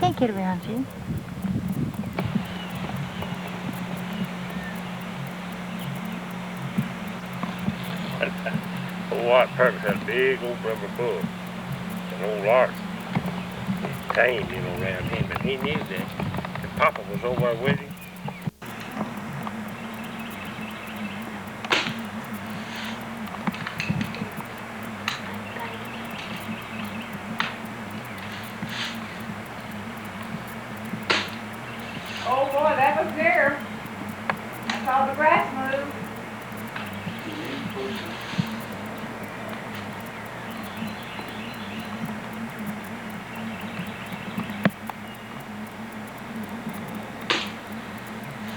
can't get around you. Old White Purvis had a big old rubber bull. And old Lark tamed, around him, and he knew that if Papa was over there with him. Oh boy, that was there. I saw the grass move.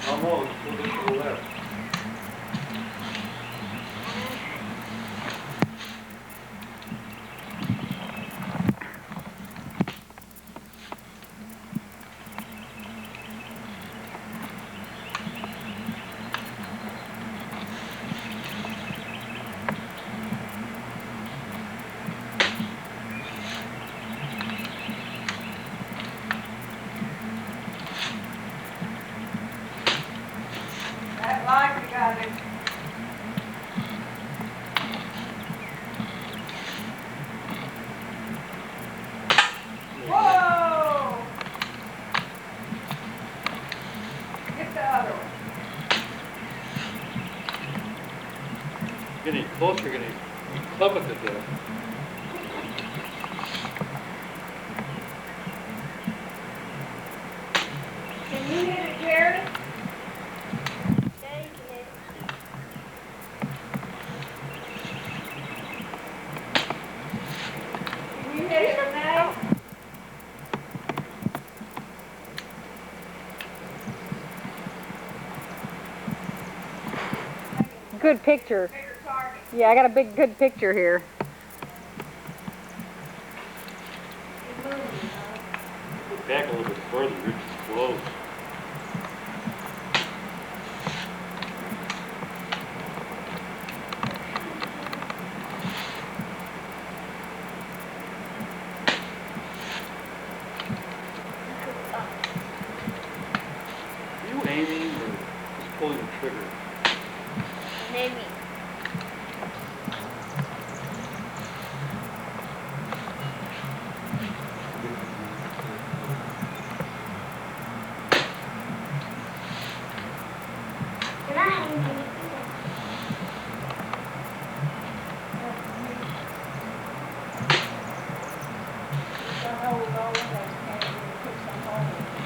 Almost, we'll look to the left. That light we got it. Whoa! Get the other one. Getting closer, getting club at the death. Can you hit it, Jared? Can you hit it, Renee? Good picture. Bigger target. Yeah, I got a good picture here. Go back a little bit further, Rich is close. Are you aiming or just pulling the trigger? Maybe.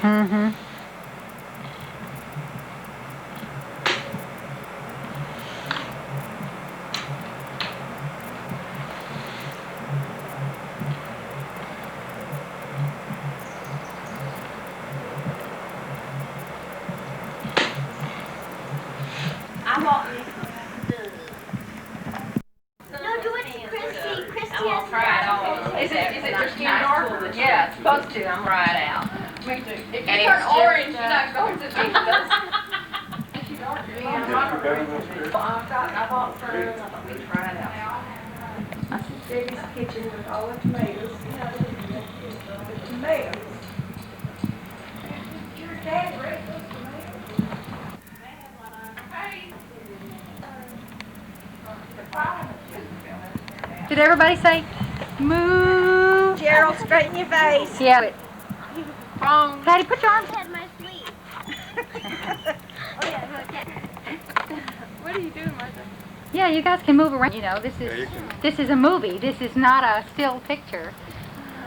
Mm-hmm. I want this. No, do it to Christy. Christy has Try it on. Is it your skin darker? Yeah, it's supposed to. I'm right out. Me too. If And you turn it's orange, just, you're not going to be those. I bought some. I thought we'd try it out. Debbie's kitchen with all the tomatoes. The tomatoes. Your dad raised those tomatoes? Did everybody say moo? Gerald, straighten your face. Yeah. Wrong. Patty, put your arms. had my sleeve. Oh yeah, okay. What are you doing, Martha? Yeah, you guys can move around. You know, this Yeah, you is can. this is a movie. This is not a still picture.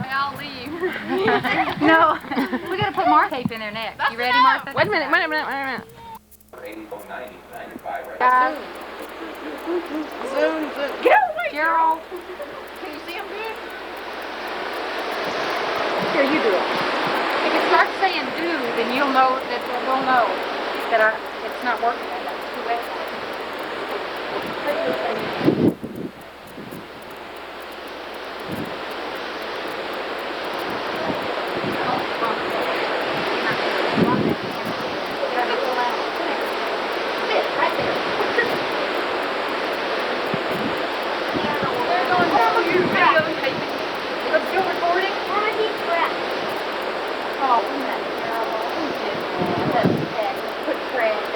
I'll leave. No, we gotta put Martha tape in there next. You ready, Martha? Wait a minute, wait a minute. 84, 90, 95 right Guys, Zoom. Get out of the way, Gerald. Can you see him good? here, you do it. If it starts saying do, then you'll know that we'll know that it's not working. That's too wet. Oh, isn't that terrible? Who did that? That was bad. Put trash